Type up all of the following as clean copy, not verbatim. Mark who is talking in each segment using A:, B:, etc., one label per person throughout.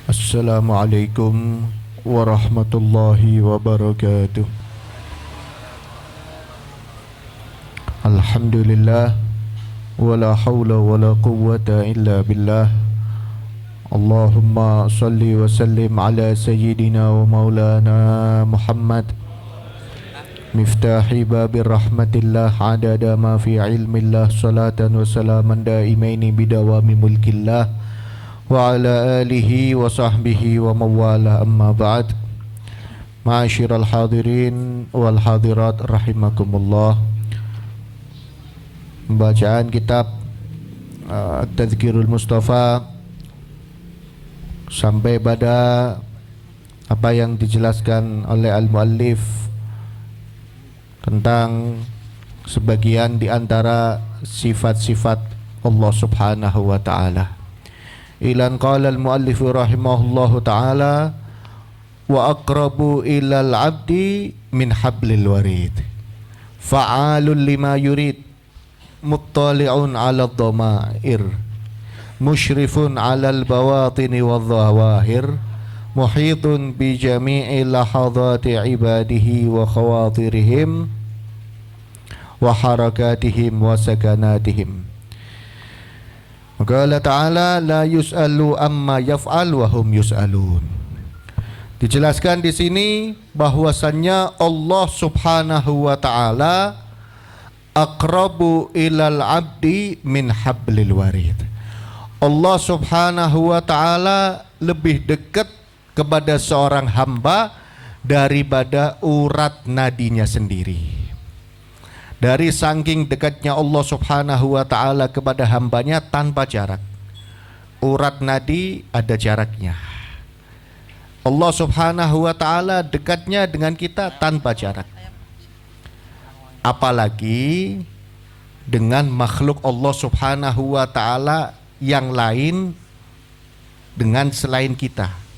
A: Assalamualaikum warahmatullahi wabarakatuh. Alhamdulillah, wala hawla wala quwwata illa billah. Allahumma salli wa sallim ala sayyidina wa maulana Muhammad, miftahi babir rahmatillah, adada ma fi ilmillah, salatan wa salaman daimaini bidawami mulkillah, wa ala alihi wa sahbihi wa mawala, amma ba'd. Ma'asyiral hadirin wal hadirat rahimakumullah. Bacaan kitab Tazkirul Mustafa sampai pada apa yang dijelaskan oleh al-muallif tentang sebagian di antara sifat-sifat Allah Subhanahu wa taala. Ilan qala al-muallif rahimahullahu ta'ala wa aqrabu ilal abdi min hablil warid fa'alun lima yurid muttali'un 'ala ad-dhamair musyrifun 'ala al-bawatini wadh-dhawahir muhitun bi jami'i lahadati ibadihi wa khawatirihim wa harakatihim wa sakanatihim. Qala ta'ala la yus'alu amma yaf'al wa hum yus'alun. Dijelaskan di sini bahwasannya Allah Subhanahu wa taala aqrabu ilal abdi min hablil warid. Allah Subhanahu wa taala lebih dekat kepada seorang hamba daripada urat nadinya sendiri. Dari saking dekatnya Allah Subhanahu wa ta'ala kepada hambanya tanpa jarak. Urat nadi ada jaraknya. Allah Subhanahu wa ta'ala dekatnya dengan kita tanpa jarak. Apalagi dengan makhluk Allah Subhanahu wa ta'ala yang lain dengan selain kita.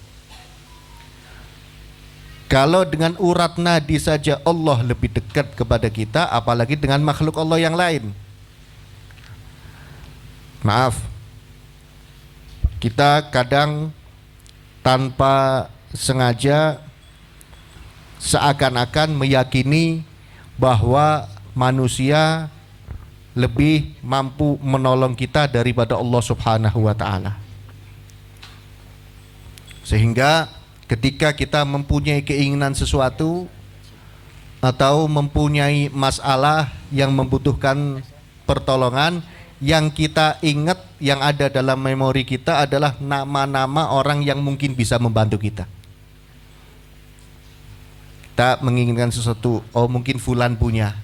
A: Kalau dengan urat nadi saja Allah lebih dekat kepada kita, apalagi dengan makhluk Allah yang lain. Maaf, kita kadang tanpa sengaja seakan-akan meyakini bahwa manusia lebih mampu menolong kita daripada Allah Subhanahu wa ta'ala. Sehingga ketika kita mempunyai keinginan sesuatu atau mempunyai masalah yang membutuhkan pertolongan, yang kita ingat, yang ada dalam memori kita adalah nama-nama orang yang mungkin bisa membantu kita. Kita menginginkan sesuatu, oh mungkin fulan punya,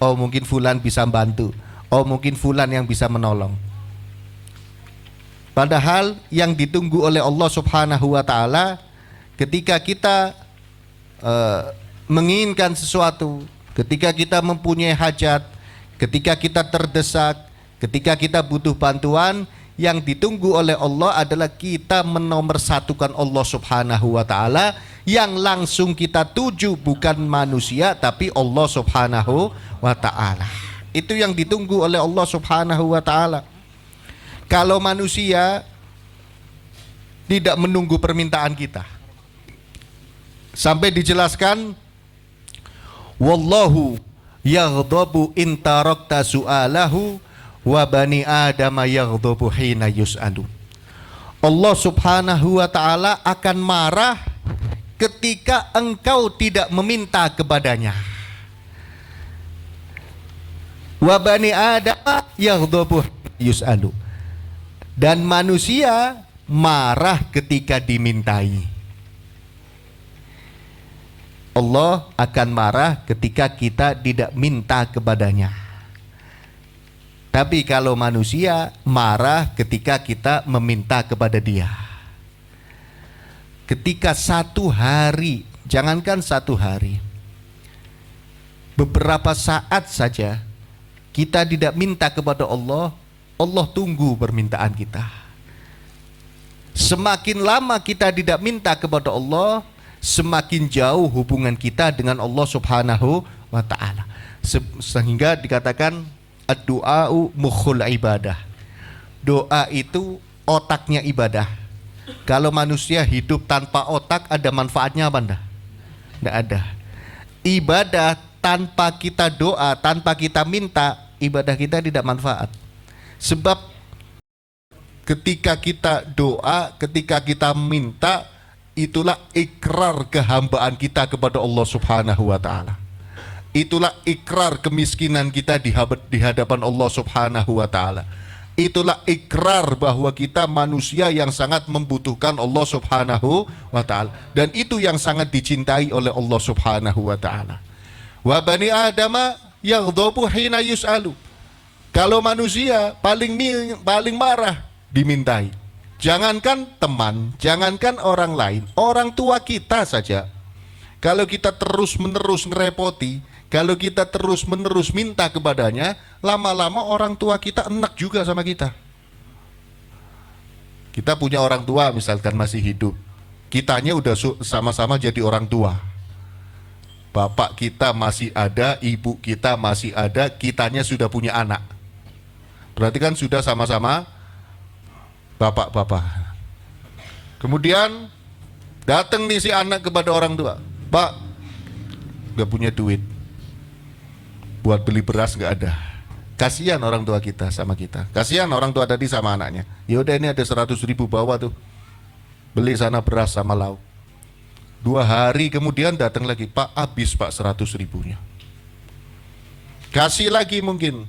A: oh mungkin fulan bisa membantu, oh mungkin fulan yang bisa menolong. Padahal yang ditunggu oleh Allah Subhanahu wa ta'ala ketika kita menginginkan sesuatu, ketika kita mempunyai hajat, ketika kita terdesak, ketika kita butuh bantuan, yang ditunggu oleh Allah adalah kita menomorsatukan Allah Subhanahu wa ta'ala, yang langsung kita tuju bukan manusia tapi Allah Subhanahu wa ta'ala. Itu yang ditunggu oleh Allah Subhanahu wa ta'ala. Kalau manusia tidak menunggu permintaan kita, sampai dijelaskan wallahu yaghdabu in tarakta su'alahu wa bani adama yaghdabu hina yus'alu. Allah Subhanahu wa ta'ala akan marah ketika engkau tidak meminta kepadanya. Wa bani adama yaghdabu yus'alu. Dan manusia marah ketika dimintai. Allah akan marah ketika kita tidak minta kepadanya. Tapi kalau manusia marah ketika kita meminta kepada dia. Ketika satu hari, jangankan satu hari, beberapa saat saja kita tidak minta kepada Allah, Allah tunggu permintaan kita. Semakin lama kita tidak minta kepada Allah, semakin jauh hubungan kita dengan Allah Subhanahu wa ta'ala. Sehingga dikatakan ad-du'a'u mukhul ibadah. Doa itu otaknya ibadah. Kalau manusia hidup tanpa otak, ada manfaatnya apa enggak? Enggak ada. Ibadah tanpa kita doa, tanpa kita minta, ibadah kita tidak manfaat. Sebab ketika kita doa, ketika kita minta, itulah ikrar kehambaan kita kepada Allah Subhanahu wa Ta'ala. Itulah ikrar kemiskinan kita di hadapan Allah Subhanahu wa Ta'ala. Itulah ikrar bahwa kita manusia yang sangat membutuhkan Allah Subhanahu wa Ta'ala, dan itu yang sangat dicintai oleh Allah Subhanahu wa Ta'ala. Wa bani adama yaghdabu hina yus'alu. Kalau manusia paling marah dimintai. Jangankan teman, jangankan orang lain, orang tua kita saja. Kalau kita terus-menerus ngerepoti, kalau kita terus-menerus minta kepadanya, lama-lama orang tua kita enak juga sama kita. Kita punya orang tua misalkan masih hidup, kitanya udah sama-sama jadi orang tua. Bapak kita masih ada, ibu kita masih ada, kitanya sudah punya anak. Berarti kan sudah sama-sama bapak-bapak. Kemudian datang nih si anak kepada orang tua, Pak, gak punya duit buat beli beras, gak ada. Kasihan orang tua kita sama kita, kasihan orang tua tadi sama anaknya. Ya udah, ini ada 100.000, bawa tuh, beli sana beras sama lauk. 2 hari kemudian datang lagi, Pak, habis Pak 100.000-nya. Kasih lagi mungkin.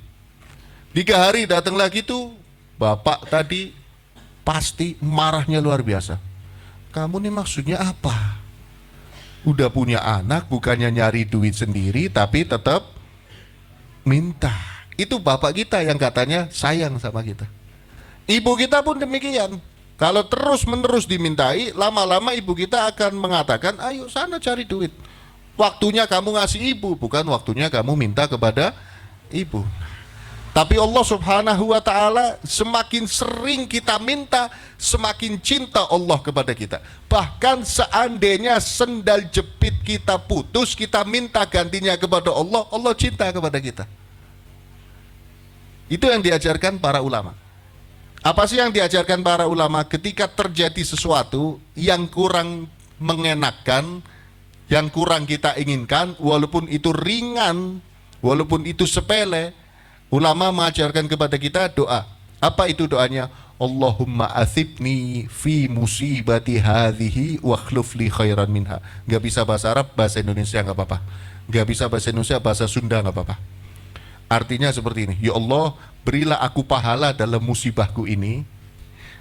A: 3 hari datang lagi tuh, bapak tadi pasti marahnya luar biasa. Kamu nih maksudnya apa? Udah punya anak, bukannya nyari duit sendiri, tapi tetap minta. Itu bapak kita yang katanya sayang sama kita. Ibu kita pun demikian. Kalau terus-menerus dimintai, lama-lama ibu kita akan mengatakan, ayo sana cari duit. Waktunya kamu ngasih ibu, bukan waktunya kamu minta kepada ibu. Tapi Allah Subhanahu wa Ta'ala, semakin sering kita minta, semakin cinta Allah kepada kita. Bahkan seandainya sendal jepit kita putus, kita minta gantinya kepada Allah, Allah cinta kepada kita. Itu yang diajarkan para ulama. Apa sih yang diajarkan para ulama? Ketika terjadi sesuatu yang kurang mengenakkan, yang kurang kita inginkan, walaupun itu ringan, walaupun itu sepele, ulama mengajarkan kepada kita doa. Apa itu doanya? Allahumma athibni fi musibati hadhihi wa akhluf li khairan minha. Gak bisa bahasa Arab, bahasa Indonesia gak apa-apa. Gak bisa bahasa Indonesia, bahasa Sunda gak apa-apa. Artinya seperti ini, ya Allah, berilah aku pahala dalam musibahku ini,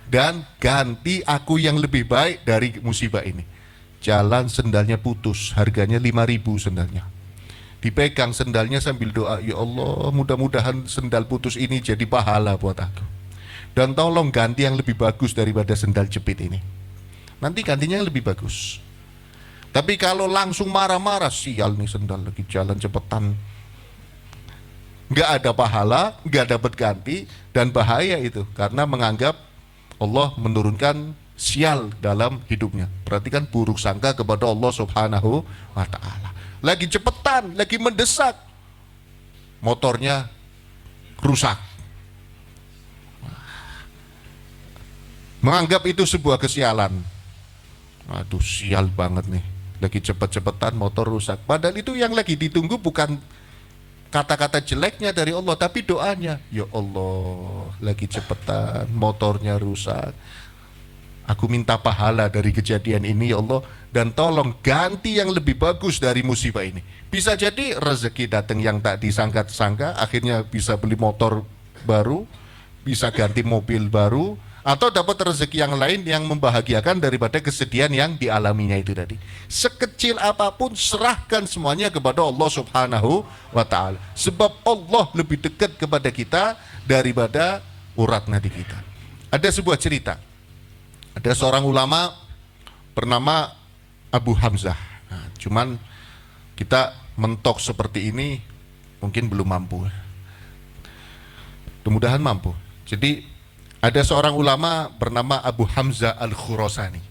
A: dan ganti aku yang lebih baik dari musibah ini. Jalan sendalnya putus, harganya 5.000 sendalnya. Dipegang sendalnya sambil doa, ya Allah, mudah-mudahan sendal putus ini jadi pahala buat aku. Dan tolong ganti yang lebih bagus daripada sendal jepit ini. Nanti gantinya yang lebih bagus. Tapi kalau langsung marah-marah, sial nih sendal lagi jalan cepetan, nggak ada pahala, nggak dapat ganti, dan bahaya itu karena menganggap Allah menurunkan sial dalam hidupnya. Berarti kan buruk sangka kepada Allah Subhanahu wa Ta'ala. Lagi cepetan, lagi mendesak, motornya rusak. Menganggap itu sebuah kesialan. Aduh, sial banget nih, lagi cepet-cepetan motor rusak. Padahal itu yang lagi ditunggu bukan kata-kata jeleknya dari Allah, tapi doanya. Ya Allah, lagi cepetan, motornya rusak, aku minta pahala dari kejadian ini ya Allah, dan tolong ganti yang lebih bagus dari musibah ini. Bisa jadi rezeki datang yang tak disangka-sangka, akhirnya bisa beli motor baru, bisa ganti mobil baru, atau dapat rezeki yang lain yang membahagiakan daripada kesedihan yang dialaminya itu tadi. Sekecil apapun, serahkan semuanya kepada Allah Subhanahu wa Ta'ala. Sebab Allah lebih dekat kepada kita daripada urat nadi kita. Ada sebuah cerita. Ada seorang ulama bernama Abu Hamzah. Nah, cuman kita mentok seperti ini mungkin belum mampu. Mudah-mudahan mampu. Jadi ada seorang ulama bernama Abu Hamzah Al-Khurasani.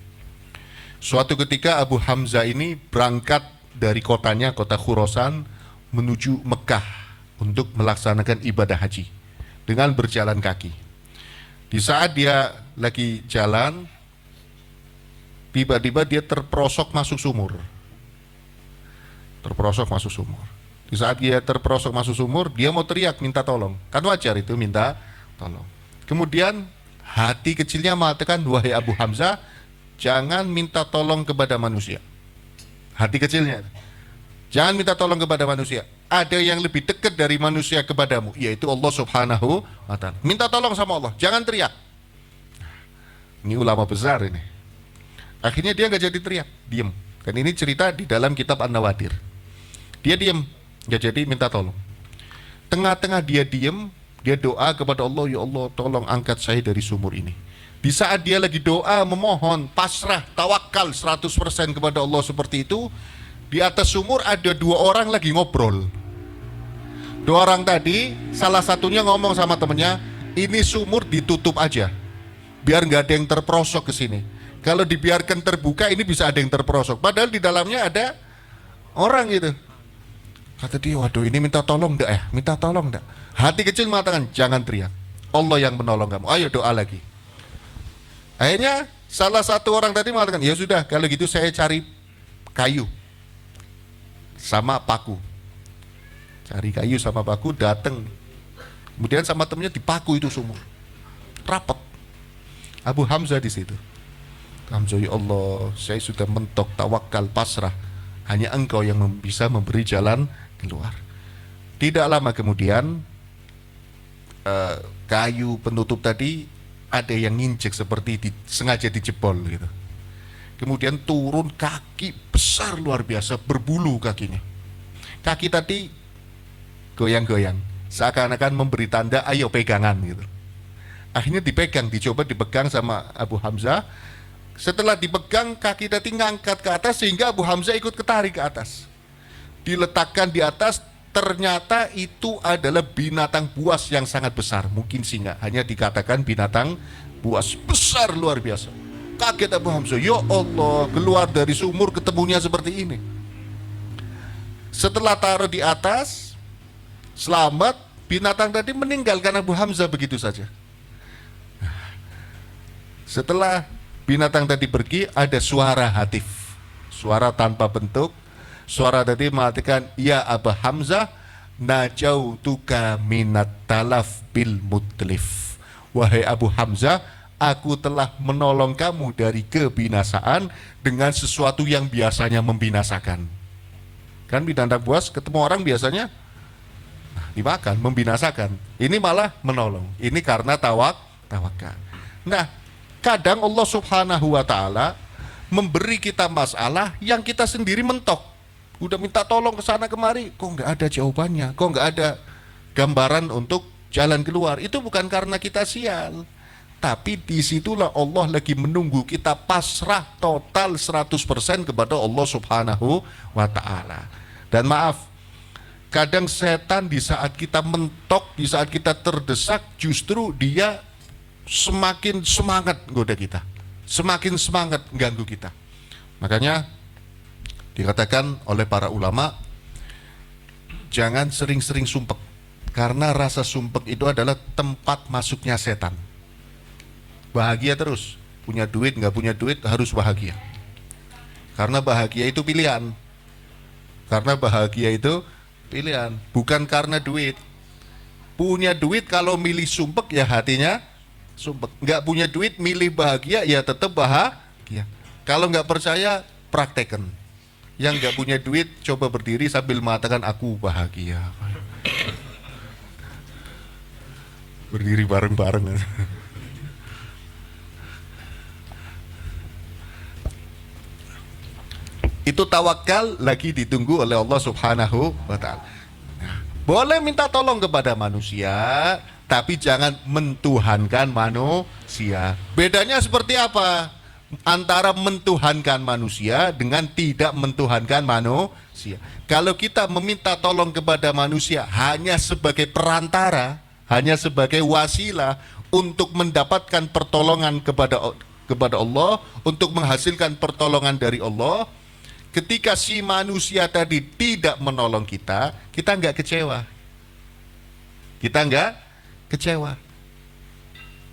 A: Suatu ketika Abu Hamzah ini berangkat dari kotanya, kota Khurasan, menuju Mekah untuk melaksanakan ibadah haji dengan berjalan kaki. Di saat dia lagi jalan, tiba-tiba dia terperosok masuk sumur. Terperosok masuk sumur. Di saat dia terperosok masuk sumur, dia mau teriak minta tolong. Kan wajar itu minta tolong. Kemudian hati kecilnya mengatakan, wahai Abu Hamzah, jangan minta tolong kepada manusia. Hati kecilnya, jangan minta tolong kepada manusia. Ada yang lebih dekat dari manusia kepadamu, yaitu Allah Subhanahu wa Ta'ala. Minta tolong sama Allah, jangan teriak. Ini ulama besar ini. Akhirnya dia nggak jadi teriak, diem. Dan ini cerita di dalam kitab An-Nawadir. Dia diem, nggak jadi minta tolong. Tengah-tengah dia diem, dia doa kepada Allah, ya Allah tolong angkat saya dari sumur ini. Di saat dia lagi doa, memohon, pasrah, tawakal 100% kepada Allah seperti itu, di atas sumur ada dua orang lagi ngobrol. Dua orang tadi, salah satunya ngomong sama temennya, ini sumur ditutup aja, biar nggak ada yang terperosok ke sini. Kalau dibiarkan terbuka, ini bisa ada yang terperosok. Padahal di dalamnya ada orang gitu. Kata dia, waduh ini minta tolong enggak ya? Minta tolong enggak? Hati kecil mengatakan, jangan teriak. Allah yang menolong kamu. Ayo doa lagi. Akhirnya salah satu orang tadi mengatakan, ya sudah kalau gitu saya cari kayu sama paku. Cari kayu sama paku, datang. Kemudian sama temennya dipaku itu sumur. Rapat. Abu Hamzah di situ. Hamzah, ya Allah, saya sudah mentok, tawakal, pasrah. Hanya engkau yang bisa memberi jalan keluar. Tidak lama kemudian kayu penutup tadi ada yang nginjek seperti sengaja dijebol gitu. Kemudian turun kaki besar luar biasa, berbulu kakinya. Kaki tadi goyang-goyang, seakan-akan memberi tanda ayo pegangan gitu. Akhirnya dicoba dipegang sama Abu Hamzah. Setelah dipegang, kaki tadi ngangkat ke atas sehingga Abu Hamzah ikut ketarik ke atas. Diletakkan di atas, ternyata itu adalah binatang buas yang sangat besar. Mungkin singa, hanya dikatakan binatang buas besar luar biasa. Kaget Abu Hamzah, ya Allah, keluar dari sumur ketemunya seperti ini. Setelah taruh di atas, selamat, binatang tadi meninggalkan Abu Hamzah begitu saja. Setelah binatang tadi pergi, ada suara hatif, suara tanpa bentuk. Suara tadi mengatakan, ya Abu Hamzah, najautuka minat talaf bil mutlif. Wahai Abu Hamzah, aku telah menolong kamu dari kebinasaan dengan sesuatu yang biasanya membinasakan. Kan binatang buas ketemu orang biasanya dimakan, membinasakan. Ini malah menolong. Ini karena tawakal. Nah, kadang Allah Subhanahu wa Ta'ala memberi kita masalah yang kita sendiri mentok. Udah minta tolong ke sana kemari, kok nggak ada jawabannya, kok nggak ada gambaran untuk jalan keluar. Itu bukan karena kita sial, tapi disitulah Allah lagi menunggu kita pasrah total 100% kepada Allah Subhanahu wa Ta'ala. Dan maaf, kadang setan di saat kita mentok, di saat kita terdesak, justru dia semakin semangat goda kita, semakin semangat ganggu kita. Makanya dikatakan oleh para ulama, jangan sering-sering sumpek, karena rasa sumpek itu adalah tempat masuknya setan. Bahagia terus, punya duit nggak punya duit harus bahagia, karena bahagia itu pilihan. Karena bahagia itu pilihan, bukan karena duit. Punya duit kalau milih sumpek ya hatinya sumpek, nggak punya duit milih bahagia ya tetap bahagia. Kalau nggak percaya praktekkan. Yang nggak punya duit coba berdiri sambil mengatakan aku bahagia. Berdiri bareng-bareng. Itu tawakal lagi ditunggu oleh Allah Subhanahu wa Ta'ala. Boleh minta tolong kepada manusia, tapi jangan mentuhankan manusia. Bedanya seperti apa antara mentuhankan manusia dengan tidak mentuhankan manusia? Kalau kita meminta tolong kepada manusia hanya sebagai perantara, hanya sebagai wasilah untuk mendapatkan pertolongan kepada Allah, untuk menghasilkan pertolongan dari Allah, ketika si manusia tadi tidak menolong kita, kita nggak kecewa. Kita nggak kecewa.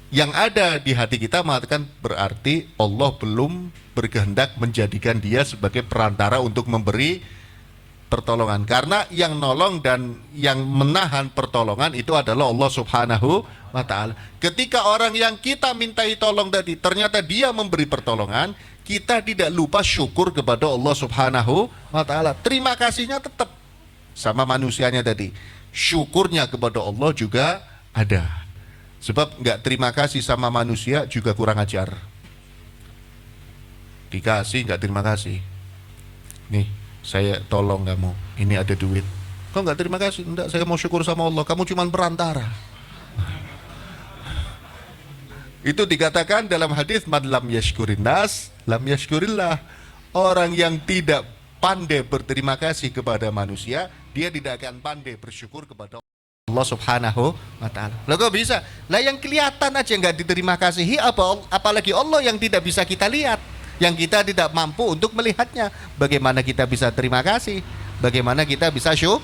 A: yang ada di hati kita mengatakan berarti Allah belum berkehendak menjadikan dia sebagai perantara untuk memberi pertolongan, karena yang nolong dan yang menahan pertolongan itu adalah Allah Subhanahu wa ta'ala. Ketika orang yang kita mintai tolong tadi ternyata dia memberi pertolongan, kita tidak lupa syukur kepada Allah Subhanahu wa ta'ala. Terima kasihnya tetap sama manusianya tadi, syukurnya kepada Allah juga ada. Sebab nggak terima kasih sama manusia juga kurang ajar. Dikasih nggak terima kasih, nih saya tolong kamu, ini ada duit, kau nggak terima kasih, enggak, saya mau syukur sama Allah, kamu cuma perantara. Itu dikatakan dalam hadis, man lam yashkurin nas lam yashkurillah. Orang yang tidak pandai berterima kasih kepada manusia, dia tidak akan pandai bersyukur kepada Allah Subhanahu wa ta'ala. Lah kok bisa? Lah yang kelihatan aja nggak diterima kasihi, apalagi Allah yang tidak bisa kita lihat, yang kita tidak mampu untuk melihatnya. Bagaimana kita bisa terima kasih? Bagaimana kita bisa syukur?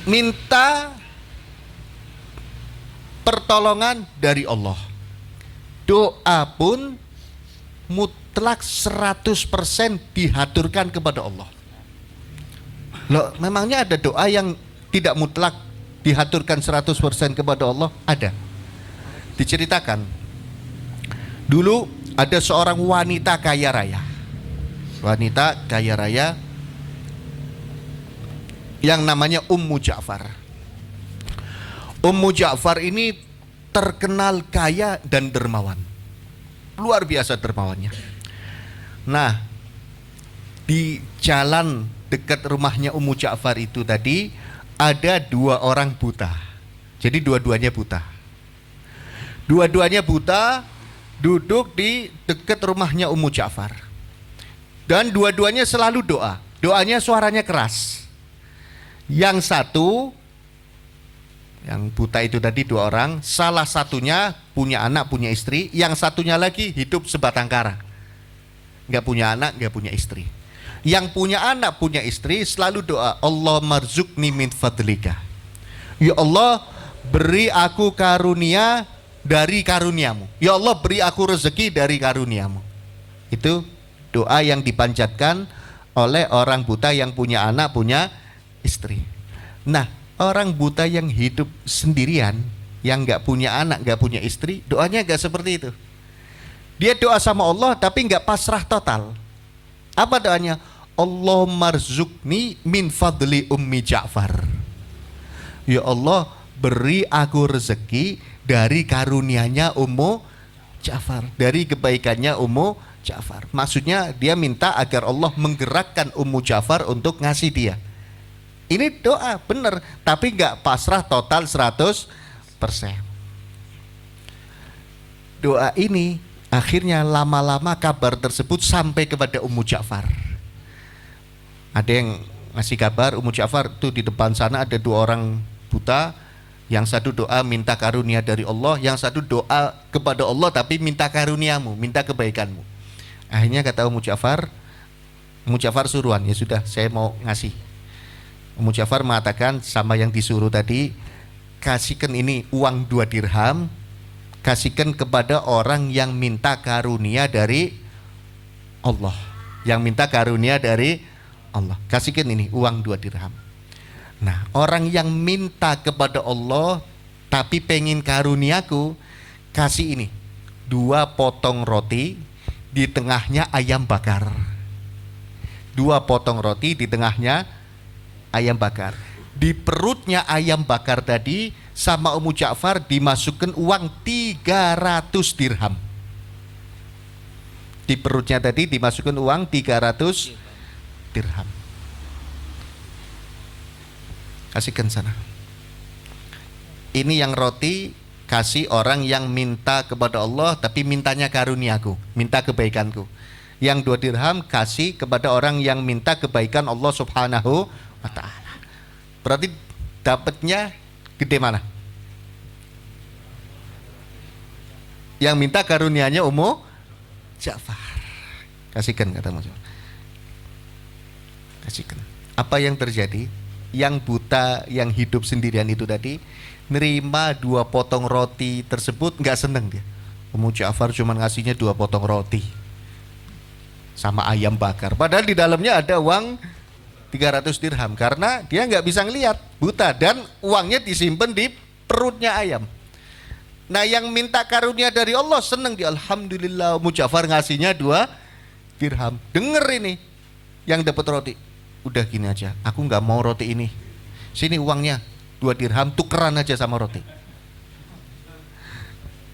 A: Minta pertolongan dari Allah. Doa pun mutlak 100% dihaturkan kepada Allah. Loh, memangnya ada doa yang tidak mutlak dihaturkan 100% kepada Allah? Ada. Diceritakan, dulu ada seorang wanita kaya raya. Wanita kaya raya yang namanya Ummu Ja'far. Ummu Ja'far ini terkenal kaya dan dermawan. Luar biasa dermawannya. Nah, di jalan dekat rumahnya Ummu Ja'far itu tadi ada 2 orang buta. Jadi dua-duanya buta. Dua-duanya buta duduk di dekat rumahnya Ummu Ja'far. Dan dua-duanya selalu doa. Doanya suaranya keras. Yang satu, yang buta itu tadi 2 orang, salah satunya punya anak, punya istri, yang satunya lagi hidup sebatang kara. Nggak punya anak, nggak punya istri. Yang punya anak, punya istri selalu doa, Allah marzuqni min fadlika. Ya Allah, beri aku karunia dari karuniamu. Ya Allah, beri aku rezeki dari karuniamu. Itu doa yang dipanjatkan oleh orang buta yang punya anak, punya istri. Nah, orang buta yang hidup sendirian, yang nggak punya anak, nggak punya istri, doanya nggak seperti itu. Dia doa sama Allah tapi nggak pasrah total. Apa doanya? Allah marzuqni min fadli ummi Ja'far. Ya Allah, beri aku rezeki dari karunianya Ummu Ja'far, dari kebaikannya Ummu Ja'far. Maksudnya dia minta agar Allah menggerakkan Ummu Ja'far untuk ngasih dia. Ini doa benar, tapi nggak pasrah total 100%. Doa ini akhirnya lama-lama kabar tersebut sampai kepada Ummu Ja'far. Ada yang ngasih kabar, Ummu Ja'far tuh di depan sana ada 2 orang buta, yang satu doa minta karunia dari Allah, yang satu doa kepada Allah tapi minta karuniamu, minta kebaikanmu. Akhirnya kata Ummu Ja'far suruhan, ya sudah saya mau ngasih. Ummu Ja'far mengatakan sama yang disuruh tadi, kasihkan ini uang 2 dirham, kasihkan kepada orang yang minta karunia dari Allah, yang minta karunia dari Allah, kasihkan ini uang 2 dirham. Nah, orang yang minta kepada Allah tapi pengen karuniaku, kasih ini 2 potong roti, di tengahnya ayam bakar. 2 potong roti, di tengahnya ayam bakar. Di perutnya ayam bakar tadi sama Ummu Ja'far dimasukkan uang 300 dirham. Di perutnya tadi dimasukkan uang 300 dirham. Kasihkan sana. Ini yang roti kasih orang yang minta kepada Allah tapi mintanya karuniaku, minta kebaikanku. Yang 2 dirham kasih kepada orang yang minta kebaikan Allah Subhanahu wa ta'ala. Berarti dapatnya gede mana? Yang minta karunianya Ummu Ja'far. Kasihkan kata Ummu Ja'far. Kasihkan. Apa yang terjadi? yang buta yang hidup sendirian itu tadi nerima 2 potong roti tersebut nggak seneng dia. Ummu Ja'far cuma ngasihnya 2 potong roti sama ayam bakar, padahal di dalamnya ada uang 300 dirham karena dia nggak bisa ngelihat, buta, dan uangnya disimpan di perutnya ayam. Nah yang minta karunia dari Allah seneng dia, alhamdulillah. Ummu Ja'far ngasihnya 2 dirham. Denger ini yang dapat roti, udah gini aja, aku nggak mau roti ini, sini uangnya 2 dirham, tukeran aja sama roti.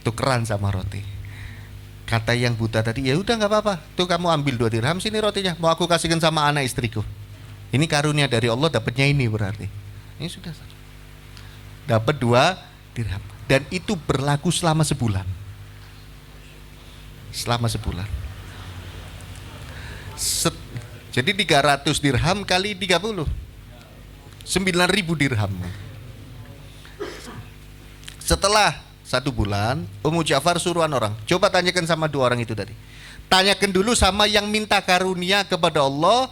A: Tukeran sama roti. Kata yang buta tadi, ya udah nggak apa-apa, tuh kamu ambil 2 dirham, sini rotinya, mau aku kasihkan sama anak istriku. Ini karunia dari Allah, dapatnya ini berarti. Ini sudah dapat 2 dirham, dan itu berlaku selama sebulan. Selama sebulan. Jadi 300 dirham kali 30, 9.000 dirham. Setelah 1 bulan, Ummu Ja'far suruhan orang, coba tanyakan sama 2 orang itu tadi. Tanyakan dulu sama yang minta karunia kepada Allah,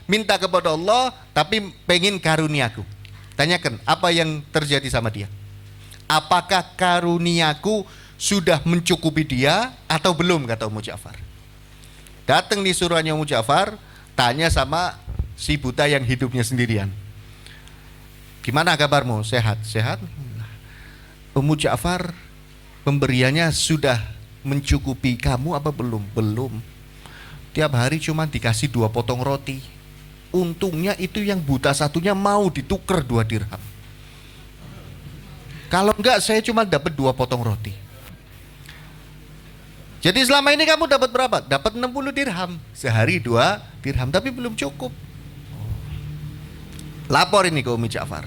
A: minta kepada Allah tapi pengen karuniaku. Tanyakan apa yang terjadi sama dia. Apakah karuniaku sudah mencukupi dia atau belum, kata Ummu Ja'far. Datang nih suruhannya Ummu Ja'far, tanya sama si buta yang hidupnya sendirian. Gimana kabarmu? Sehat? Sehat? Ummu Ja'far, pemberiannya sudah mencukupi kamu apa belum? Belum. Tiap hari cuma dikasih 2 potong roti. Untungnya itu yang buta satunya mau ditukar 2 dirham. Kalau enggak saya cuma dapat 2 potong roti. Jadi selama ini kamu dapat berapa? Dapat 60 dirham. Sehari 2 dirham, tapi belum cukup. Lapor ini ke Ummu Ja'far.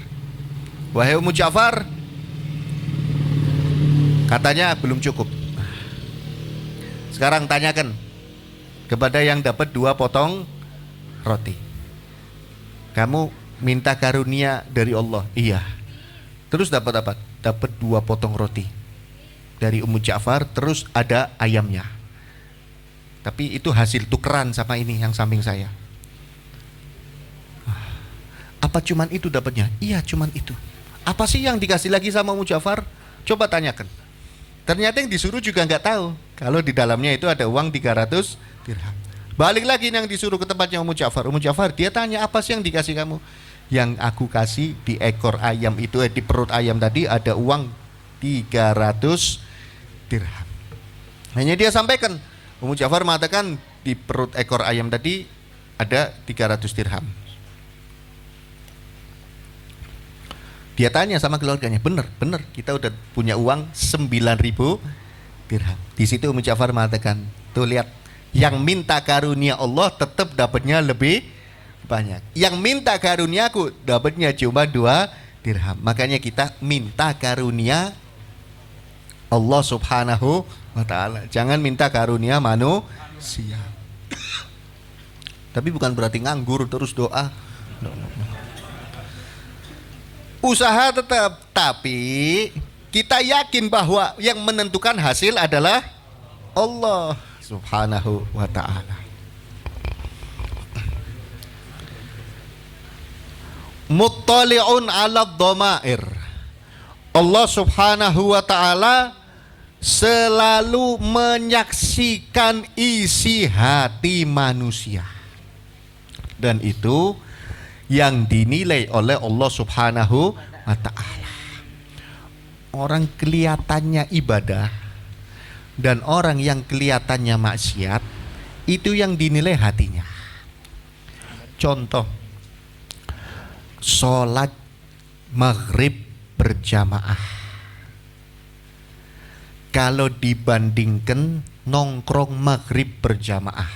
A: Wahai Ummu Ja'far, katanya belum cukup. Sekarang tanyakan kepada yang dapat 2 potong roti. Kamu minta karunia dari Allah? Iya. Terus dapat apa? Dapat 2 potong roti dari Ummu Ja'far, terus ada ayamnya. Tapi itu hasil tukeran sama ini yang samping saya. Apa cuman itu dapatnya? Iya, cuman itu. Apa sih yang dikasih lagi sama Ummu Ja'far? Coba tanyakan. Ternyata yang disuruh juga nggak tahu kalau di dalamnya itu ada uang 300 dirham. Balik lagi yang disuruh ke tempatnya Ummu Ja'far. Ummu Ja'far, dia tanya, apa sih yang dikasih kamu? Yang aku kasih di ekor ayam itu, di perut ayam tadi ada uang 300 dirham. Hanya dia sampaikan. Ummu Ja'far mengatakan di perut ekor ayam tadi ada 300 dirham. Dia tanya sama keluarganya, bener, kita udah punya uang 9.000 dirham. Di situ Ummu Ja'far mengatakan, tuh lihat, yang minta karunia Allah tetap dapatnya lebih banyak. Yang minta karuniaku dapatnya cuma 2 dirham. Makanya kita minta karunia Allah Subhanahu wa ta'ala. Jangan minta karunia manusia. Tapi bukan berarti nganggur terus doa. No. Usaha tetap, tapi kita yakin bahwa yang menentukan hasil adalah Allah Subhanahu wa ta'ala. Muttali'un 'ala dhamair. Allah Subhanahu wa ta'ala selalu menyaksikan isi hati manusia. Dan itu yang dinilai oleh Allah Subhanahu wa ta'ala. Orang kelihatannya ibadah dan orang yang kelihatannya maksiat, itu yang dinilai hatinya. Contoh, sholat maghrib berjamaah, kalau dibandingkan nongkrong maghrib berjamaah,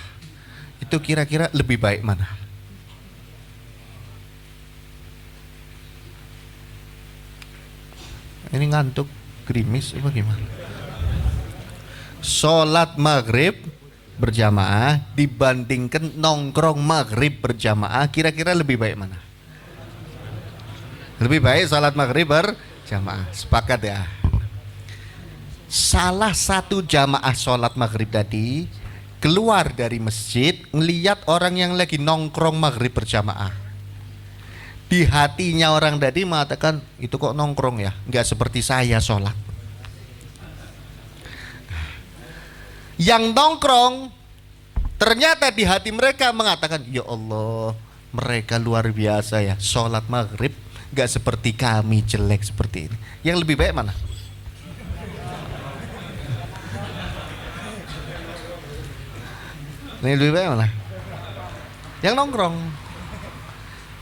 A: itu kira-kira lebih baik mana? Ini ngantuk, gerimis, apa gimana? Sholat maghrib berjamaah dibandingkan nongkrong maghrib berjamaah, kira-kira lebih baik mana? Lebih baik sholat maghrib berjamaah. Sepakat ya? Salah satu jamaah sholat maghrib tadi keluar dari masjid, ngeliat orang yang lagi nongkrong maghrib berjamaah. Di hatinya orang tadi mengatakan, itu kok nongkrong ya, nggak seperti saya sholat. Yang nongkrong ternyata di hati mereka mengatakan, ya Allah, mereka luar biasa ya, sholat maghrib nggak seperti kami jelek seperti ini. Yang lebih baik mana? Ini lebih baik mana? Yang nongkrong.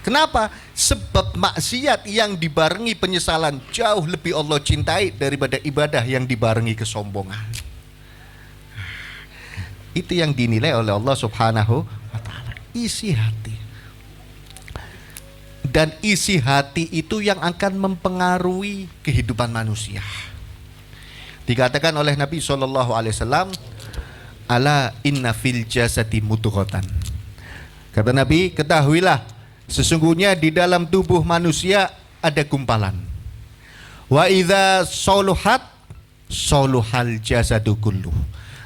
A: Kenapa? Sebab maksiat yang dibarengi penyesalan jauh lebih Allah cintai daripada ibadah yang dibarengi kesombongan. Itu yang dinilai oleh Allah Subhanahu wa ta'ala. Isi hati. Dan isi hati itu yang akan mempengaruhi kehidupan manusia. Dikatakan oleh Nabi SAW, ala inna fil jasadi mudghatan. Kata Nabi, ketahuilah sesungguhnya di dalam tubuh manusia ada gumpalan. Wa idza soluhat soluhal jasadu kulluh.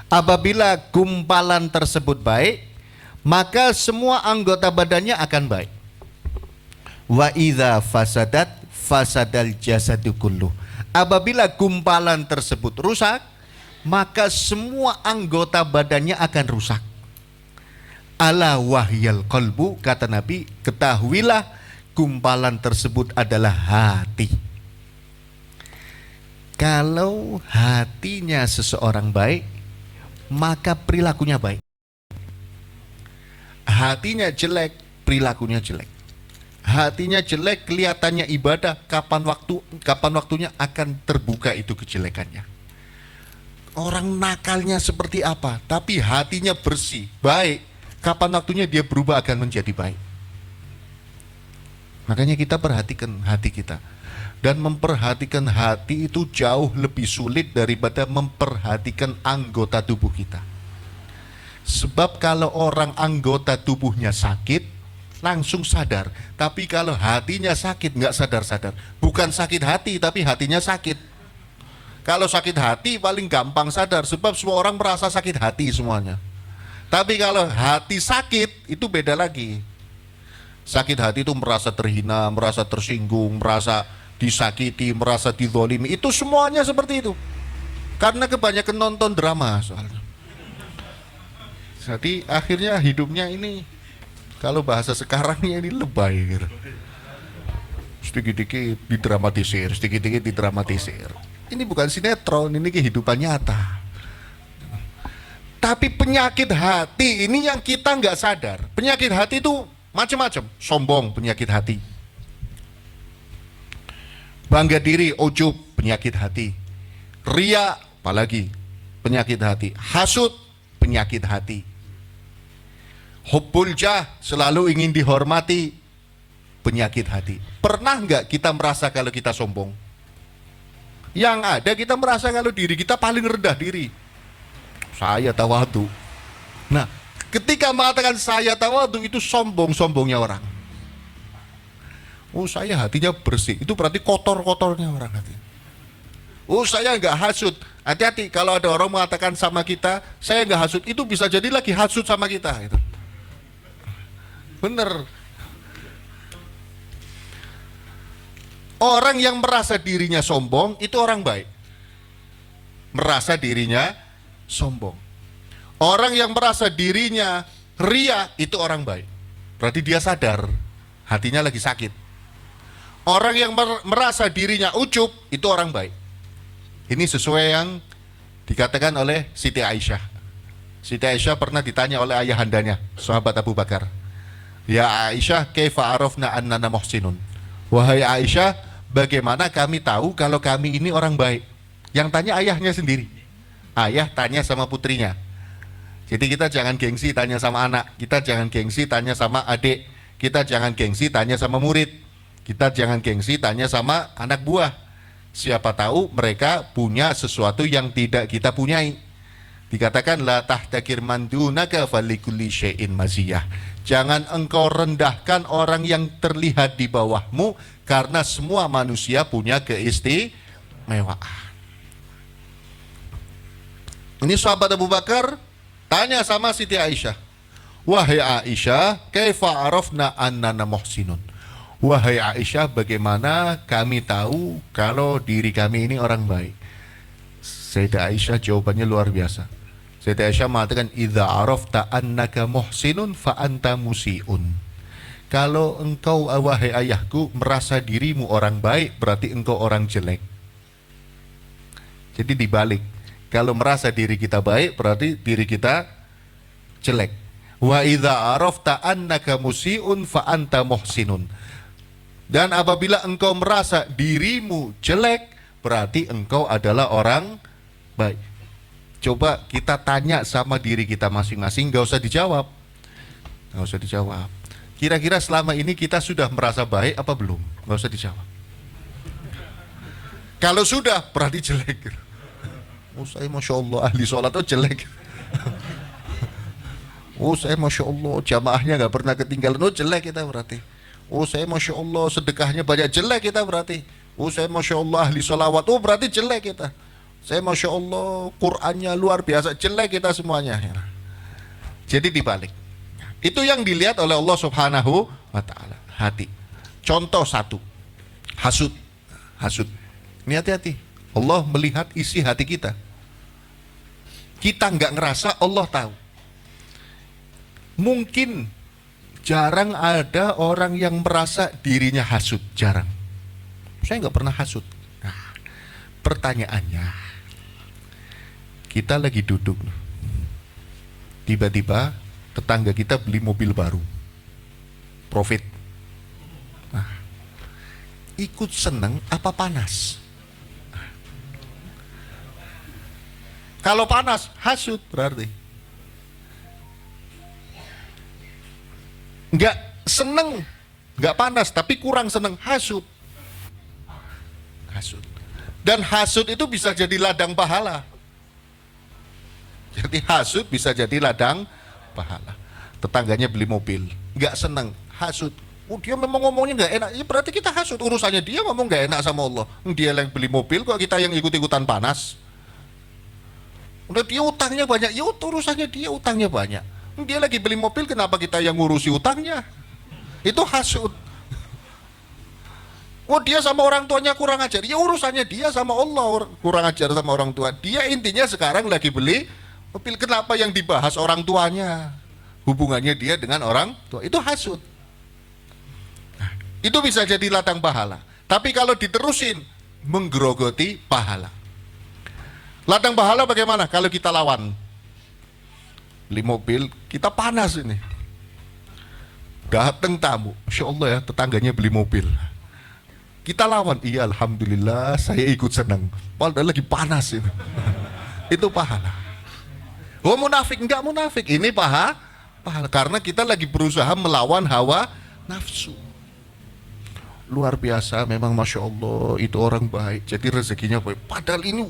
A: Apabila gumpalan tersebut baik, maka semua anggota badannya akan baik. Wa idza fasadat fasadal jasadu kulluh. Apabila gumpalan tersebut rusak, maka semua anggota badannya akan rusak. Ala wahyal qalbu, kata Nabi, ketahuilah gumpalan tersebut adalah hati. Kalau hatinya seseorang baik, maka perilakunya baik. Hatinya jelek, perilakunya jelek. Hatinya jelek, kelihatannya ibadah, kapan waktunya akan terbuka itu kejelekannya. Orang nakalnya seperti apa, tapi hatinya bersih, baik, kapan waktunya dia berubah akan menjadi baik. Makanya kita perhatikan hati kita. Dan memperhatikan hati itu jauh lebih sulit daripada memperhatikan anggota tubuh kita. Sebab kalau orang anggota tubuhnya sakit, langsung sadar. Tapi kalau hatinya sakit, nggak sadar-sadar. Bukan sakit hati, tapi hatinya sakit. Kalau sakit hati paling gampang sadar, sebab semua orang merasa sakit hati semuanya. Tapi kalau hati sakit, itu beda lagi. Sakit hati itu merasa terhina, merasa tersinggung, merasa disakiti, merasa dizolimi. Itu semuanya seperti itu. Karena kebanyakan nonton drama soalnya. Jadi akhirnya hidupnya ini, kalau bahasa sekarangnya ini lebay gitu. Sedikit-sedikit didramatisir, sedikit-sedikit didramatisir. Ini bukan sinetron, ini kehidupan nyata. Tapi penyakit hati ini yang kita nggak sadar. Penyakit hati itu macam-macam. Sombong, penyakit hati. Bangga diri, ujub, penyakit hati. Ria, apalagi, penyakit hati. Hasud, penyakit hati. Hubbul jah, selalu ingin dihormati, penyakit hati. Pernah nggak kita merasa kalau kita sombong? Yang ada kita merasa kalau diri kita paling rendah diri. Saya tawadu. Nah, ketika mengatakan saya tawadu, itu sombong-sombongnya orang. Oh, saya hatinya bersih, itu berarti kotor-kotornya orang hati. Oh, saya nggak hasud. Hati-hati kalau ada orang mengatakan sama kita, saya nggak hasud, itu bisa jadi lagi hasud sama kita. Gitu. Bener. Orang yang merasa dirinya sombong itu orang baik. Merasa dirinya sombong. Orang yang merasa dirinya ria itu orang baik. Berarti dia sadar hatinya lagi sakit. Orang yang merasa dirinya ujub itu orang baik. Ini sesuai yang dikatakan oleh Siti Aisyah. Siti Aisyah pernah ditanya oleh ayahandanya, sahabat Abu Bakar. Ya Aisyah, kaifa arafna annana muhsinun? Wahai Aisyah, bagaimana kami tahu kalau kami ini orang baik? Yang tanya ayahnya sendiri. Ayah tanya sama putrinya. Jadi kita jangan gengsi tanya sama anak, kita jangan gengsi tanya sama adik, kita jangan gengsi tanya sama murid, kita jangan gengsi tanya sama anak buah. Siapa tahu mereka punya sesuatu yang tidak kita punyai. Dikatakan la tahtakir man dunaka falikulli syai'in maziyah. Jangan engkau rendahkan orang yang terlihat di bawahmu, karena semua manusia punya keistimewaan. Ini sahabat Abu Bakar tanya sama Siti Aisyah. Wahai Aisyah, kaifa arafna annana muhsinun? Wahai Aisyah, bagaimana kami tahu kalau diri kami ini orang baik? Sayyidah Aisyah jawabannya luar biasa. Sayyidah Aisyah mengatakan, idza arafta annaka muhsinun fa anta musiun. Kalau engkau, wahai ayahku, merasa dirimu orang baik, berarti engkau orang jelek. Jadi dibalik, kalau merasa diri kita baik, berarti diri kita jelek. Wa idza arafta annaka musiun fa anta muhsinun. Dan apabila engkau merasa dirimu jelek, berarti engkau adalah orang baik. Coba kita tanya sama diri kita masing-masing, gak usah dijawab. Gak usah dijawab. Kira-kira selama ini kita sudah merasa baik apa belum? Gak usah dijawab. Kalau sudah, berarti jelek. Oh saya Masya Allah ahli sholat itu jelek. Oh saya Masya Allah jamaahnya gak pernah ketinggalan. Oh jelek kita berarti. Oh saya Masya Allah sedekahnya banyak, jelek kita berarti. Oh saya Masya Allah ahli sholawat, oh berarti jelek kita. Saya Masya Allah Qur'annya luar biasa, jelek kita semuanya. Jadi dibalik. Itu yang dilihat oleh Allah Subhanahu wa ta'ala, hati. Contoh satu, hasud. Hasud. Ini hati-hati. Allah melihat isi hati kita. Kita nggak ngerasa, Allah tahu. Mungkin jarang ada orang yang merasa dirinya hasud, jarang. Saya nggak pernah hasud. Nah, pertanyaannya, kita lagi duduk, tiba-tiba tetangga kita beli mobil baru, profit. Nah, ikut seneng apa panas? Kalau panas, hasud berarti. Nggak seneng, nggak panas, tapi kurang seneng, hasud. Hasud. Dan hasud itu bisa jadi ladang pahala. Jadi hasud bisa jadi ladang pahala. Tetangganya beli mobil, nggak seneng, hasud. Oh dia memang ngomongnya nggak enak, ya berarti kita hasud. Urusannya dia ngomong nggak enak sama Allah. Dia yang beli mobil, kok kita yang ikut-ikutan panas. Udah dia utangnya banyak, ya urusannya dia utangnya banyak. Dia lagi beli mobil, kenapa kita yang ngurusi utangnya? Itu hasud. Oh dia sama orang tuanya kurang ajar, ya urusannya dia sama Allah kurang ajar sama orang tua. Dia intinya sekarang lagi beli mobil, kenapa yang dibahas orang tuanya? Hubungannya dia dengan orang tua, itu hasud. Nah, itu bisa jadi ladang pahala. Tapi kalau diterusin, menggerogoti pahala. Ladang pahala bagaimana? Kalau kita lawan, beli mobil, kita panas ini. Datang tamu, Masya Allah ya, tetangganya beli mobil. Kita lawan, iya alhamdulillah saya ikut senang. Padahal lagi panas ini. Itu pahala. Oh munafik, enggak munafik. Ini pahala. Karena kita lagi berusaha melawan hawa nafsu. Luar biasa, memang Masya Allah itu orang baik. Jadi rezekinya baik. Padahal ini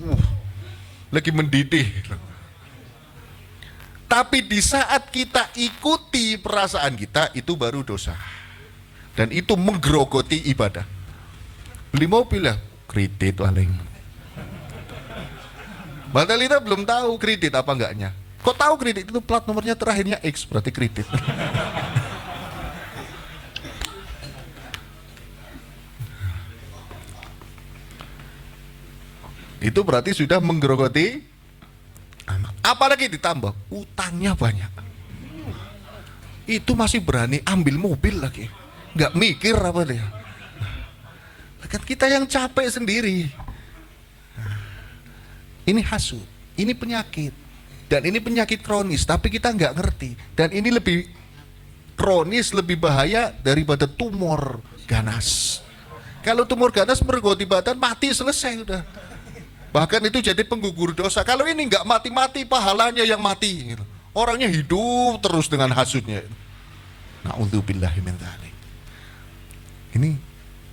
A: lagi mendidih. Tapi di saat kita ikuti perasaan kita, itu baru dosa. Dan itu menggerogoti ibadah. Beli mobil ya, kredit paling. Padahal kita belum tahu kredit apa enggaknya. Kok tahu kredit itu plat nomornya terakhirnya X, berarti kredit. Itu berarti sudah menggerogoti. Apalagi ditambah utangnya banyak. Itu masih berani ambil mobil lagi, nggak mikir apa dia. Kan kita yang capek sendiri. Ini hasud, ini penyakit, dan ini penyakit kronis, tapi kita nggak ngerti. Dan ini lebih kronis, lebih bahaya daripada tumor ganas. Kalau tumor ganas mergoti badan, mati selesai udah. Bahkan itu jadi penggugur dosa. Kalau ini nggak mati-mati, pahalanya yang mati. Orangnya hidup terus dengan hasudnya. Na'udzubillahi min dzalik. Ini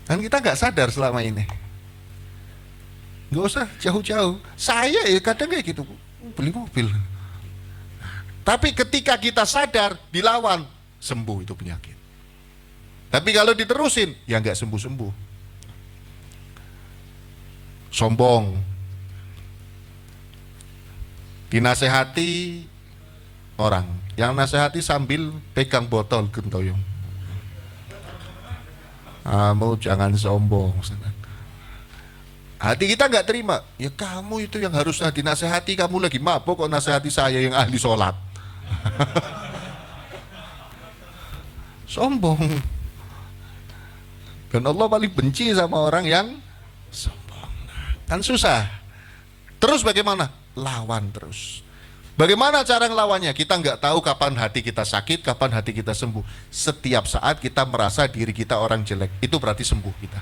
A: kan kita nggak sadar selama ini. Nggak usah jauh-jauh. Saya ya kadang kayak gitu, beli mobil. Tapi ketika kita sadar, dilawan, sembuh itu penyakit. Tapi kalau diterusin, ya nggak sembuh-sembuh. Sombong. Dinasehati orang, yang nasehati sambil pegang botol gentoyong. Kamu jangan sombong. Hati kita nggak terima. Ya kamu itu yang harusnya dinasehati, kamu lagi mabuk kok nasehati saya yang ahli sholat. Sombong. Dan Allah paling benci sama orang yang sombong. Kan susah. Terus bagaimana? Lawan terus. Bagaimana cara ngelawannya? Kita nggak tahu kapan hati kita sakit, kapan hati kita sembuh. Setiap saat kita merasa diri kita orang jelek, itu berarti sembuh kita.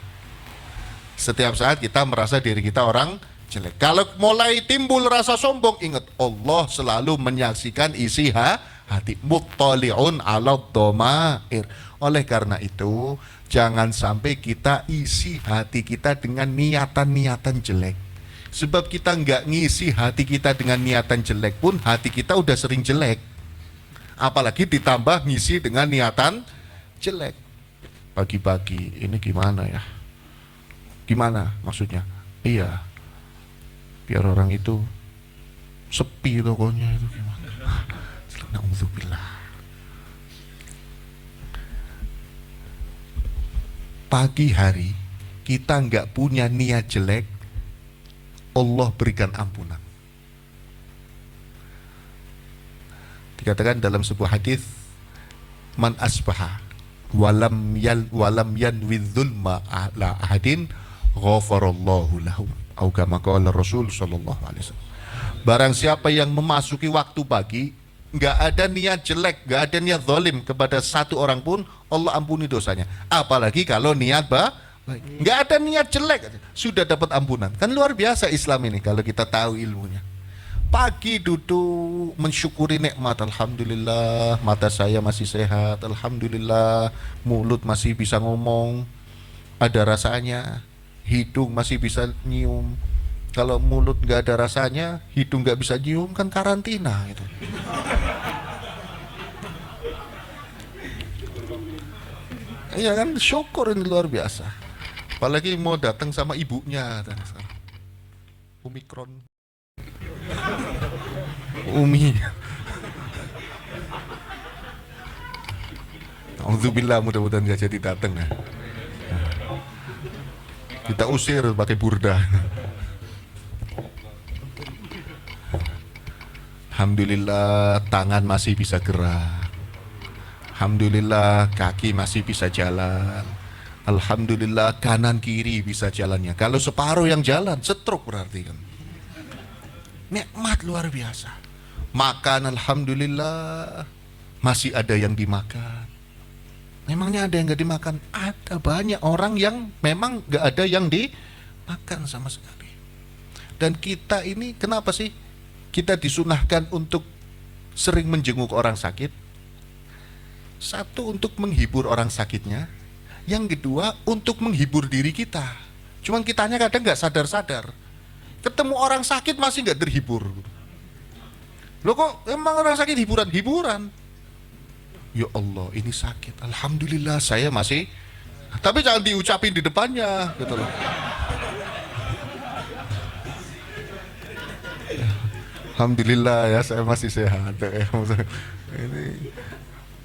A: Setiap saat kita merasa diri kita orang jelek. Kalau mulai timbul rasa sombong, ingat Allah selalu menyaksikan isi hati. Muttali'un 'alad dhamair. Oleh karena itu, jangan sampai kita isi hati kita dengan niatan-niatan jelek. Sebab kita nggak ngisi hati kita dengan niatan jelek pun, hati kita udah sering jelek. Apalagi ditambah ngisi dengan niatan jelek. Pagi-pagi ini gimana ya? Gimana maksudnya? Iya, biar orang itu sepi tokonya itu gimana? Na'udzubillah. Pagi hari kita nggak punya niat jelek, Allah berikan ampunan. Dikatakan dalam sebuah hadis, man asbaha walam yanwi dzulma ala ahadin ghafarallahu lahu, atau kama qala Rasul sallallahu alaihi wasallam. Barang siapa yang memasuki waktu pagi, nggak ada niat jelek, nggak ada niat zalim kepada satu orang pun, Allah ampuni dosanya. Apalagi kalau niat baik, nggak ada niat jelek, sudah dapat ampunan. Kan luar biasa Islam ini kalau kita tahu ilmunya. Pagi duduk mensyukuri nikmat, alhamdulillah mata saya masih sehat, alhamdulillah mulut masih bisa ngomong, ada rasanya, hidung masih bisa nyium. Kalau mulut nggak ada rasanya, hidung nggak bisa nyium, kan karantina itu. Iya kan, syukur ini luar biasa. Apalagi mau datang sama ibunya, Omikron, Umi. Alhamdulillah, mudah-mudahan gak jadi datang ya. Kita usir pakai burda. Alhamdulillah tangan masih bisa gerak. Alhamdulillah kaki masih bisa jalan. Alhamdulillah kanan kiri bisa jalannya. Kalau separuh yang jalan, stroke berarti kan. Nikmat luar biasa. Makan alhamdulillah masih ada yang dimakan. Memangnya ada yang gak dimakan? Ada banyak orang yang memang gak ada yang dimakan sama sekali. Dan kita ini kenapa sih kita disunahkan untuk sering menjenguk orang sakit? Satu, untuk menghibur orang sakitnya. Yang kedua, untuk menghibur diri kita. Cuman kitanya kadang gak sadar-sadar. Ketemu orang sakit masih gak terhibur. Loh kok emang orang sakit hiburan? Hiburan. Ya Allah, ini sakit. Alhamdulillah saya masih. Tapi jangan diucapin di depannya, gitu loh. Alhamdulillah ya saya masih sehat. Ini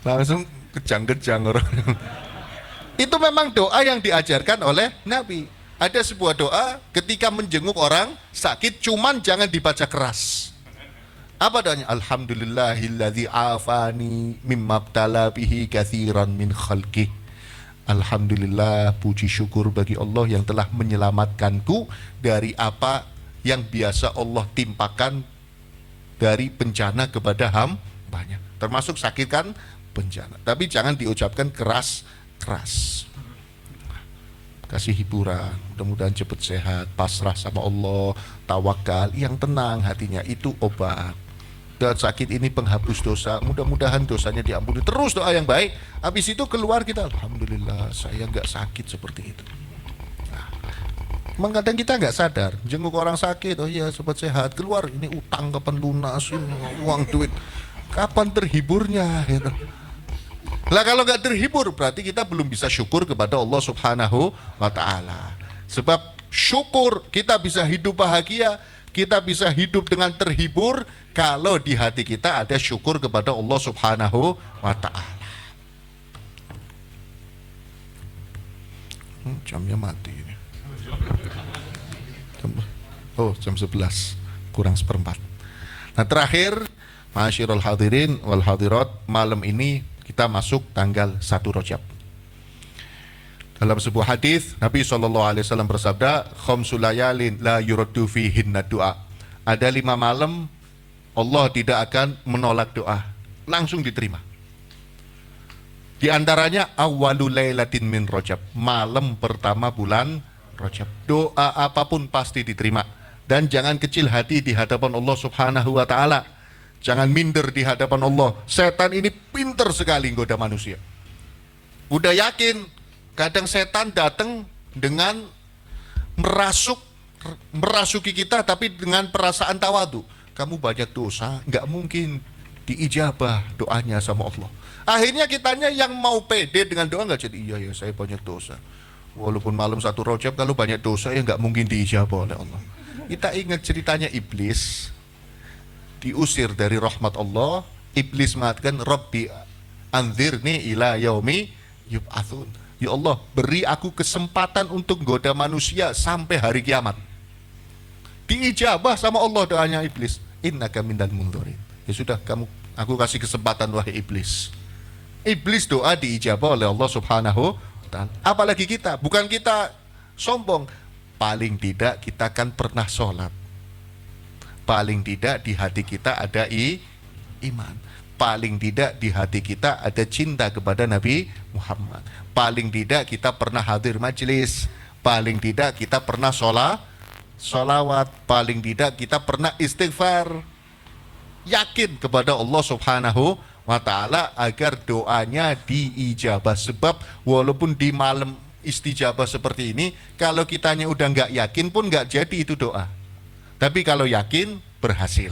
A: langsung kejang-kejang orang. Itu memang doa yang diajarkan oleh Nabi. Ada sebuah doa ketika menjenguk orang sakit, cuman jangan dibaca keras. Apa doanya? Alhamdulillahilladzi afani mimma btala bihi katsiran min khalqih. Alhamdulillah, puji syukur bagi Allah yang telah menyelamatkanku dari apa yang biasa Allah timpakan dari bencana kepada hambanya. Termasuk sakit kan bencana. Tapi jangan diucapkan keras-keras. Kasih hiburan, mudah-mudahan cepat sehat, pasrah sama Allah, tawakal, yang tenang hatinya, itu obat. Dan sakit ini penghapus dosa, mudah-mudahan dosanya diampuni. Terus doa yang baik, habis itu keluar kita, alhamdulillah saya nggak sakit seperti itu. Nah, kadang kita nggak sadar, jenguk orang sakit, oh iya sobat sehat, keluar ini utang kapan lunas, uang duit, kapan terhiburnya gitu. Lah kalau nggak terhibur berarti kita belum bisa syukur kepada Allah Subhanahu wa Ta'ala. Sebab syukur kita bisa hidup bahagia, kita bisa hidup dengan terhibur kalau di hati kita ada syukur kepada Allah Subhanahu wa Ta'ala. Jamnya mati ini. Jam 11 kurang seperempat. Nah terakhir, ma'asyiral hadirin wal hadirat, malam ini kita masuk tanggal 1 Rajab. Dalam sebuah hadis Nabi SAW bersabda, khamsul layalin la yuraddu fihinna du'a. Ada 5 malam Allah tidak akan menolak doa, langsung diterima. Di antaranya awwalul lailatin min Rajab, malam pertama bulan Rajab. Doa apapun pasti diterima. Dan jangan kecil hati di hadapan Allah Subhanahu wa taala. Jangan minder di hadapan Allah. Setan ini pinter sekali goda manusia. Udah yakin, kadang setan datang dengan merasuki kita tapi dengan perasaan tawadu. Kamu banyak dosa, nggak mungkin diijabah doanya sama Allah. Akhirnya kitanya yang mau pede dengan doa nggak jadi, iya ya saya banyak dosa. Walaupun malam 1 Rajab kalau banyak dosa ya nggak mungkin diijabah oleh Allah. Kita ingat ceritanya iblis diusir dari rahmat Allah. Iblis mengatakan, Rabbi anzirni ila yaumi yub'atsun. Ya Allah, beri aku kesempatan untuk goda manusia sampai hari kiamat. Diijabah sama Allah doanya iblis. Innaka minal mundzirin. Ya sudah, aku kasih kesempatan wahai iblis. Iblis doa diijabah oleh Allah Subhanahu wa taala. Apalagi kita, bukan kita sombong. Paling tidak kita kan pernah sholat. Paling tidak di hati kita ada iman. Paling tidak di hati kita ada cinta kepada Nabi Muhammad. Paling tidak kita pernah hadir majelis. Paling tidak kita pernah sholawat. Paling tidak kita pernah istighfar. Yakin kepada Allah Subhanahu wa ta'ala agar doanya diijabah. Sebab walaupun di malam istijabah seperti ini, kalau kitanya udah nggak yakin pun nggak jadi itu doa. Tapi kalau yakin, berhasil.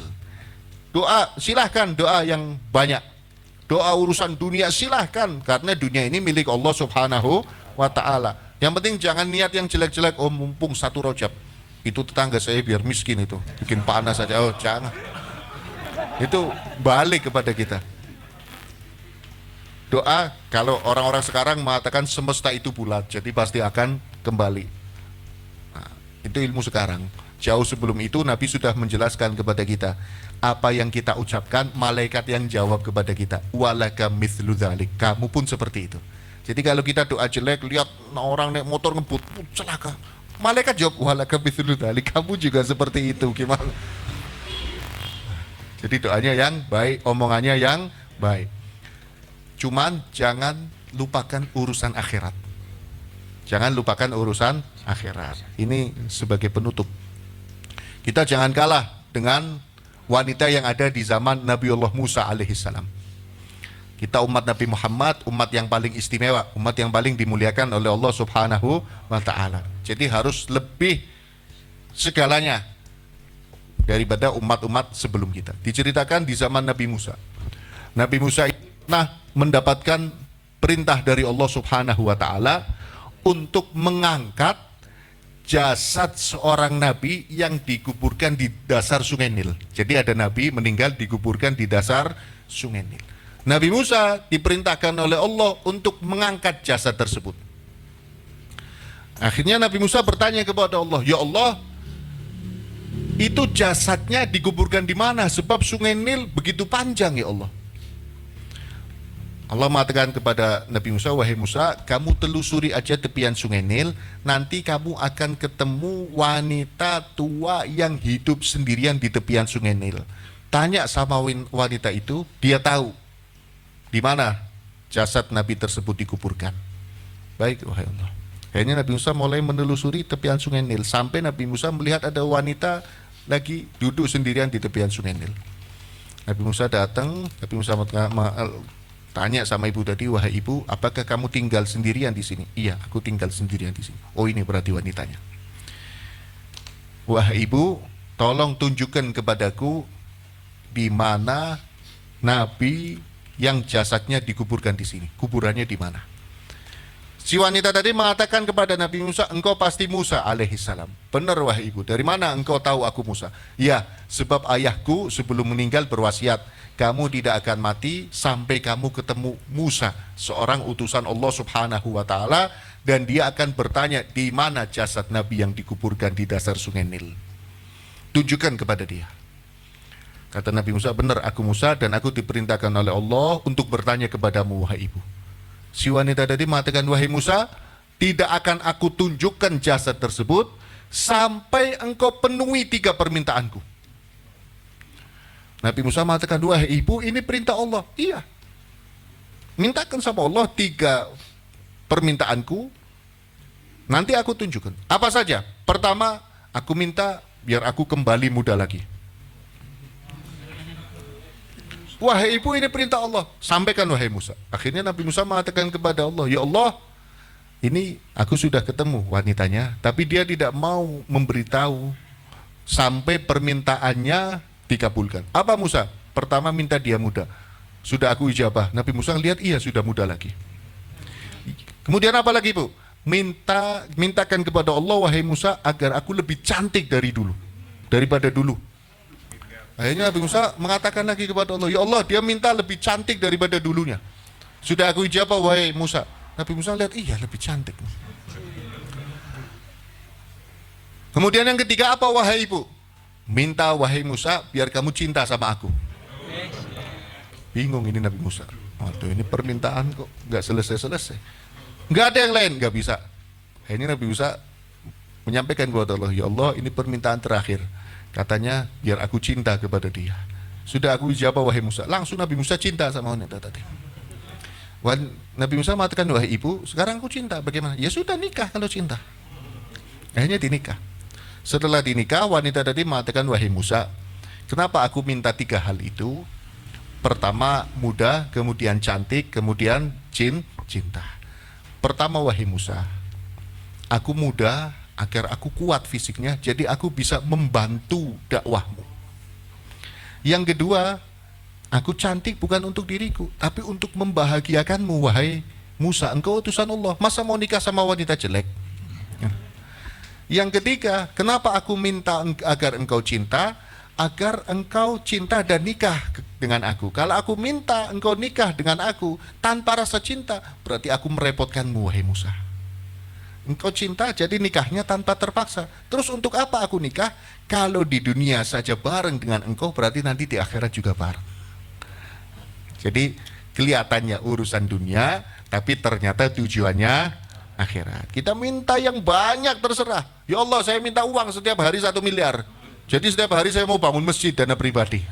A: Doa, silahkan doa yang banyak. Doa urusan dunia silahkan, karena dunia ini milik Allah Subhanahu wa ta'ala. Yang penting jangan niat yang jelek-jelek. Oh mumpung 1 Rajab, itu tetangga saya biar miskin, itu bikin panas saja. Oh jangan. Itu balik kepada kita. Doa, kalau orang-orang sekarang mengatakan semesta itu bulat, jadi pasti akan kembali. Nah, itu ilmu sekarang. Jauh sebelum itu Nabi sudah menjelaskan kepada kita. Apa yang kita ucapkan, malaikat yang jawab kepada kita. Walaka mithlu dzalik. Kamu pun seperti itu. Jadi kalau kita doa jelek, lihat orang naik motor ngebut, celaka. Malaikat jawab, walaka mithlu dzalik. Kamu juga seperti itu. Gimana? Jadi doanya yang baik, omongannya yang baik. Cuman jangan lupakan urusan akhirat. Jangan lupakan urusan akhirat. Ini sebagai penutup. Kita jangan kalah dengan wanita yang ada di zaman Nabiullah Musa alaihissalam. Kita umat Nabi Muhammad, umat yang paling istimewa, umat yang paling dimuliakan oleh Allah Subhanahu wa ta'ala. Jadi harus lebih segalanya daripada umat-umat sebelum kita. Diceritakan di zaman Nabi Musa. Nabi Musa mendapatkan perintah dari Allah Subhanahu wa ta'ala untuk mengangkat jasad seorang nabi yang dikuburkan di dasar sungai Nil. Jadi ada nabi meninggal dikuburkan di dasar sungai Nil. Nabi Musa diperintahkan oleh Allah untuk mengangkat jasad tersebut. Akhirnya Nabi Musa bertanya kepada Allah, ya Allah, itu jasadnya dikuburkan di mana? Sebab sungai Nil begitu panjang ya Allah. Allah mengatakan kepada Nabi Musa, wahai Musa, kamu telusuri aja tepian sungai Nil, nanti kamu akan ketemu wanita tua yang hidup sendirian di tepian sungai Nil. Tanya sama wanita itu, dia tahu di mana jasad Nabi tersebut dikuburkan. Baik, wahai Allah. Akhirnya Nabi Musa mulai menelusuri tepian sungai Nil, sampai Nabi Musa melihat ada wanita lagi duduk sendirian di tepian sungai Nil. Nabi Musa datang, Nabi Musa tanya sama ibu tadi, wahai ibu, apakah kamu tinggal sendirian di sini? Iya, aku tinggal sendirian di sini. Oh, ini berarti wanitanya. Wahai ibu, tolong tunjukkan kepadaku di mana Nabi yang jasadnya dikuburkan di sini. Kuburannya di mana? Si wanita tadi mengatakan kepada Nabi Musa, engkau pasti Musa alaihissalam. Benar wahai ibu, dari mana engkau tahu aku Musa? Ya, sebab ayahku sebelum meninggal berwasiat, kamu tidak akan mati sampai kamu ketemu Musa, seorang utusan Allah Subhanahu wa ta'ala. dan dia akan bertanya, di mana jasad Nabi yang dikuburkan di dasar sungai Nil? Tunjukkan kepada dia. Kata Nabi Musa, benar aku Musa dan aku diperintahkan oleh Allah untuk bertanya kepadamu wahai ibu. Si wanita tadi mengatakan, wahai Musa, tidak akan aku tunjukkan jasad tersebut sampai engkau penuhi 3 permintaanku. Nabi Musa mengatakan, wahai ibu, ini perintah Allah. Iya, mintakan sama Allah 3 permintaanku, nanti aku tunjukkan. Apa saja? Pertama, aku minta biar aku kembali muda lagi. Wahai ibu, ini perintah Allah. Sampaikan wahai Musa. Akhirnya Nabi Musa mengatakan kepada Allah, ya Allah, ini aku sudah ketemu wanitanya, tapi dia tidak mau memberitahu sampai permintaannya dikabulkan. Apa Musa? Pertama minta dia muda. Sudah aku ijabah. Nabi Musa lihat, iya sudah muda lagi. Kemudian apa lagi Bu? Mintakan kepada Allah wahai Musa agar aku lebih cantik daripada dulu. Akhirnya Nabi Musa mengatakan lagi kepada Allah, ya Allah, dia minta lebih cantik daripada dulunya. Sudah aku ijabah wahai Musa. Nabi Musa lihat, iya lebih cantik. Kemudian yang ketiga apa wahai ibu? Minta wahai Musa biar kamu cinta sama aku. Bingung ini Nabi Musa. Waduh, ini permintaan kok nggak selesai-selesai. Nggak ada yang lain, nggak bisa. Ini Nabi Musa menyampaikan kepada Allah, ya Allah, ini permintaan terakhir. Katanya biar aku cinta kepada dia. Sudah aku ijabah wahai Musa. Langsung Nabi Musa cinta sama wanita tadi. Nabi Musa mengatakan, wahai ibu, sekarang aku cinta, bagaimana? Ya sudah, nikah kalau cinta. Akhirnya dinikah. Setelah dinikah, wanita tadi mengatakan, wahai Musa, kenapa aku minta 3 hal itu? Pertama muda, kemudian cantik, kemudian cinta. Pertama wahai Musa, aku muda agar aku kuat fisiknya, jadi aku bisa membantu dakwahmu. Yang kedua, aku cantik bukan untuk diriku, tapi untuk membahagiakanmu wahai Musa, engkau utusan Allah, masa mau nikah sama wanita jelek? Yang ketiga, kenapa aku minta agar engkau cinta? Agar engkau cinta dan nikah dengan aku. Kalau aku minta engkau nikah dengan aku tanpa rasa cinta, berarti aku merepotkanmu wahai Musa. Engkau cinta jadi nikahnya tanpa terpaksa. Terus untuk apa aku nikah? Kalau di dunia saja bareng dengan engkau, berarti nanti di akhirat juga bareng. Jadi kelihatannya urusan dunia, tapi ternyata tujuannya akhirat. Kita minta yang banyak terserah. Ya Allah, saya minta uang setiap hari 1 miliar. Jadi setiap hari saya mau bangun masjid dana pribadi.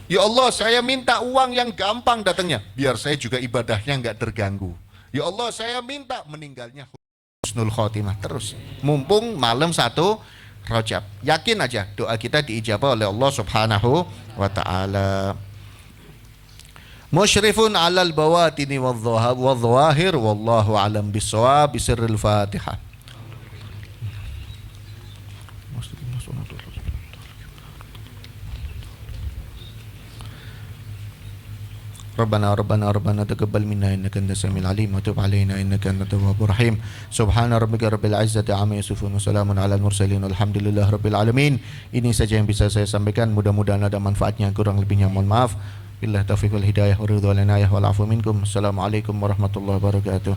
A: Ya Allah, saya minta uang yang gampang datangnya, biar saya juga ibadahnya nggak terganggu. Ya Allah, saya minta meninggalnya husnul khotimah terus. Mumpung malam 1 Rajab, yakin aja doa kita diijabah oleh Allah Subhanahu wa taala. Musyrifun 'alal bawatini wadh-dhawahir wallahu a'lam bis-shawab. Bisirril Fatihah. Rabbana taqabbal minna innaka antas samiul alim wa tub alaina innaka antat tawwabur rahim. Subhana rabbika rabbil izzati amma yasifun wa salamun alal mursalin walhamdulillahi rabbil alamin. Ini saja yang bisa saya sampaikan, mudah-mudahan ada manfaatnya, kurang lebihnya mohon maaf. Billahi taufiq wal hidayah wa ridha wal inayah wal afu minkum. Assalamualaikum warahmatullahi wabarakatuh.